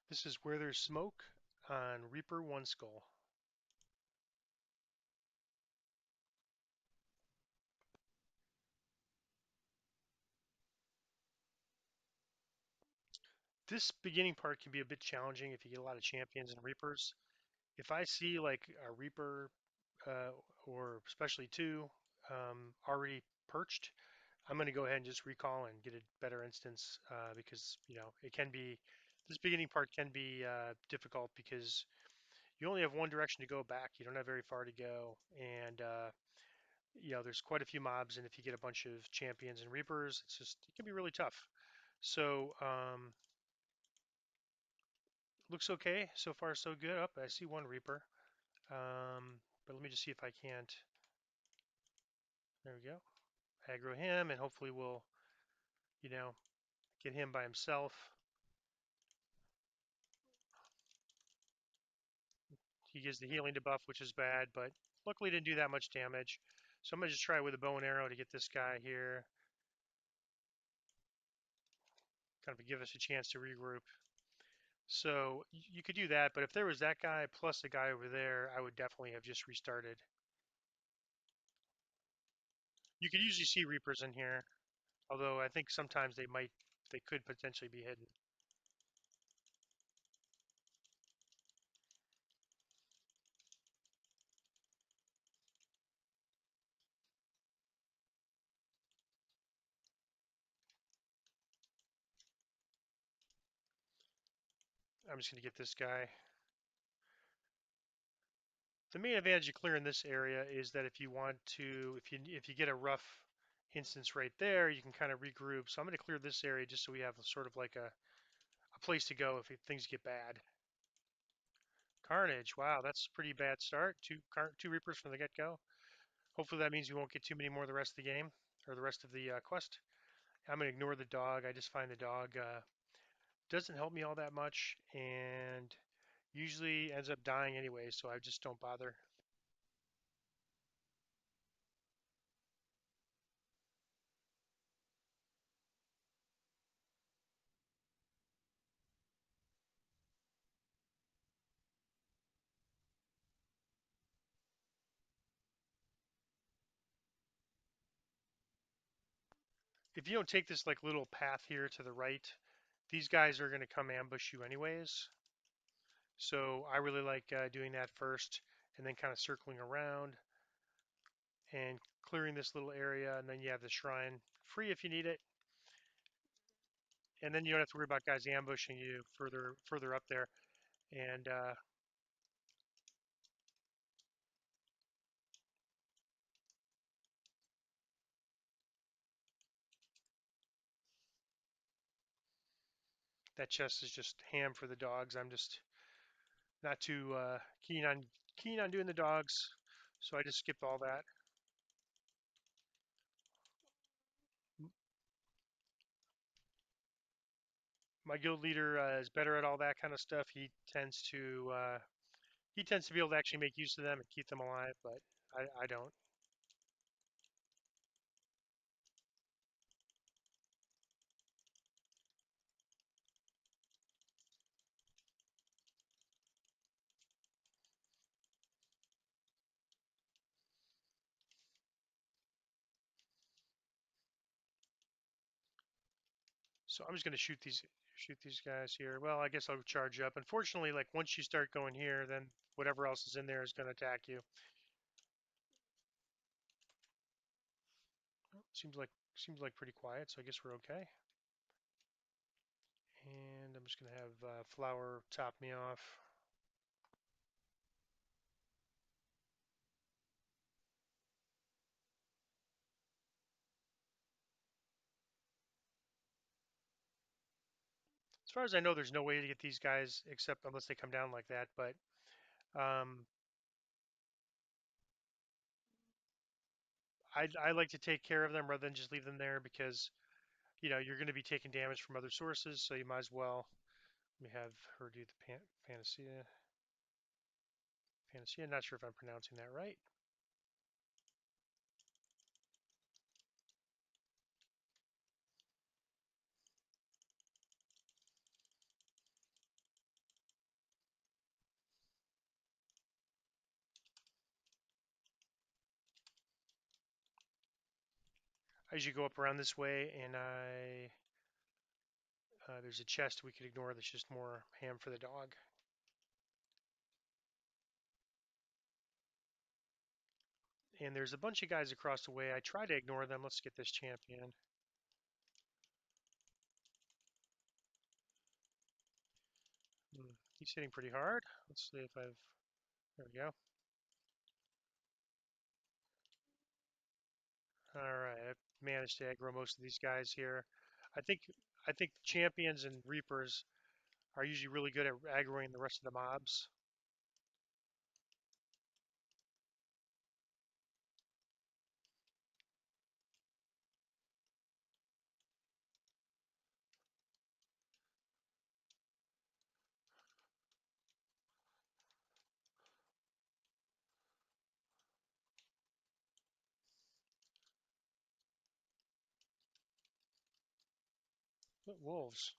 This is Where There's Smoke on Reaper One Skull. This beginning part can be a bit challenging if you get a lot of champions and Reapers. If I see like a Reaper uh, or especially two already perched, I'm going to go ahead and just recall and get a better instance because it can be this beginning part can be difficult because you only have one direction to go back. You don't have very far to go, and there's quite a few mobs, and if you get a bunch of champions and Reapers, it can be really tough. So looks okay so far, so good. Up, I see one Reaper, but let me just see if I can't. There we go. Aggro him, and hopefully we'll you know get him by himself. He gives the healing debuff, which is bad, but luckily didn't do that much damage. So I'm gonna just try with a bow and arrow to get this guy here, kind of give us a chance to regroup. So you could do that, but if there was that guy plus a guy over there, I would definitely have just restarted. You could usually see Reapers in here, although I think sometimes they could potentially be hidden. I'm just going to get this guy. The main advantage of clearing this area is that if you want to, if you get a rough instance right there, you can kind of regroup. So I'm going to clear this area just so we have sort of like a place to go if things get bad. Carnage, wow, that's a pretty bad start. Two Reapers from the get-go. Hopefully that means we won't get too many more the rest of the game or the rest of the quest. I'm going to ignore the dog. I just find the dog doesn't help me all that much and usually ends up dying anyway, so I just don't bother. If you don't take this like little path here to the right, these guys are going to come ambush you anyways. So I really like doing that first and then kind of circling around and clearing this little area, and then you have the shrine free if you need it, and then you don't have to worry about guys ambushing you further up there. And that chest is just ham for the dogs. I'm just not too keen on doing the dogs, so I just skip all that. My guild leader is better at all that kind of stuff. He tends to be able to actually make use of them and keep them alive, but I don't. So I'm just going to shoot these guys here. Well, I guess I'll charge up. Unfortunately, like once you start going here, then whatever else is in there is going to attack you. Seems like pretty quiet, so I guess we're okay. And I'm just going to have Flower top me off. As far as I know, there's no way to get these guys except unless they come down like that. But um, I like to take care of them rather than just leave them there because you're going to be taking damage from other sources, so you might as well. Let me have her do the Panacea. Panacea. Not sure if I'm pronouncing that right. as you go up around this way, and there's a chest we could ignore that's just more ham for the dog. And there's a bunch of guys across the way. I try to ignore them. Let's get this champion. He's hitting pretty hard. Let's see if I've. There we go. All right, I've managed to aggro most of these guys here. I think I think champions and reapers are usually really good at aggroing the rest of the mobs. But wolves.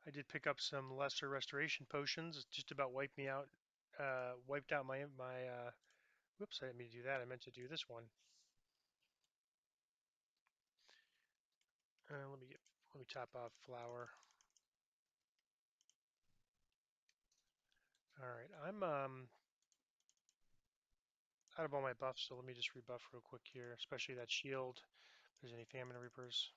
I did pick up some lesser restoration potions. It just about wiped me out. Wiped out my. Whoops! I didn't mean to do that. I meant to do this one. Let me get. Let me top off flour. All right, I'm out of all my buffs, so let me just rebuff real quick here, especially that shield. If there's any famine reapers.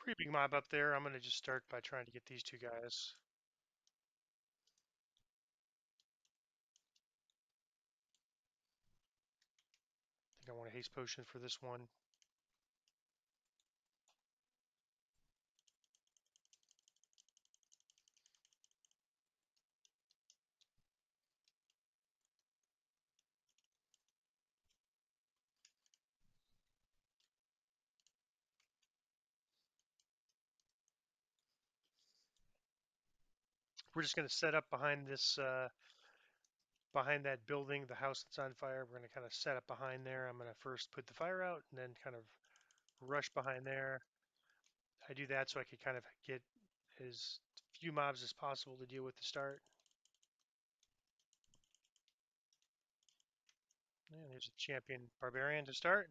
Pretty big mob up there. I'm gonna just start by trying to get these two guys. I think I want a haste potion for this one. We're just gonna set up behind this, behind that building, the house that's on fire. We're gonna kind of set up behind there. I'm gonna first put the fire out and then kind of rush behind there. I do that so I can kind of get as few mobs as possible to deal with to start. And there's a champion barbarian to start.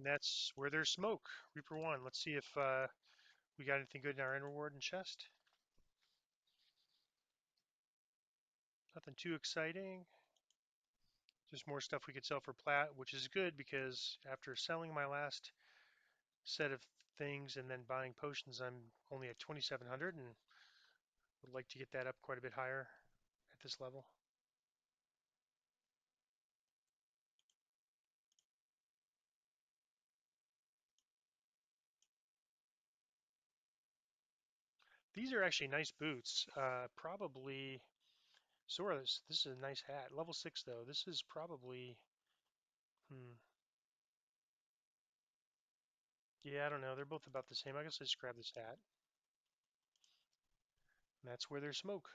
And that's where there's smoke. Reaper 1. Let's see if we got anything good in our end reward and chest. Nothing too exciting. Just more stuff we could sell for plat, which is good because after selling my last set of things and then buying potions, I'm only at 2,700 and would like to get that up quite a bit higher at this level. These are actually nice boots. Probably Sora's. This is a nice hat. Level 6 though. This is probably, hmm, yeah, I don't know. They're both about the same. I guess I just grab this hat. And that's where there's smoke.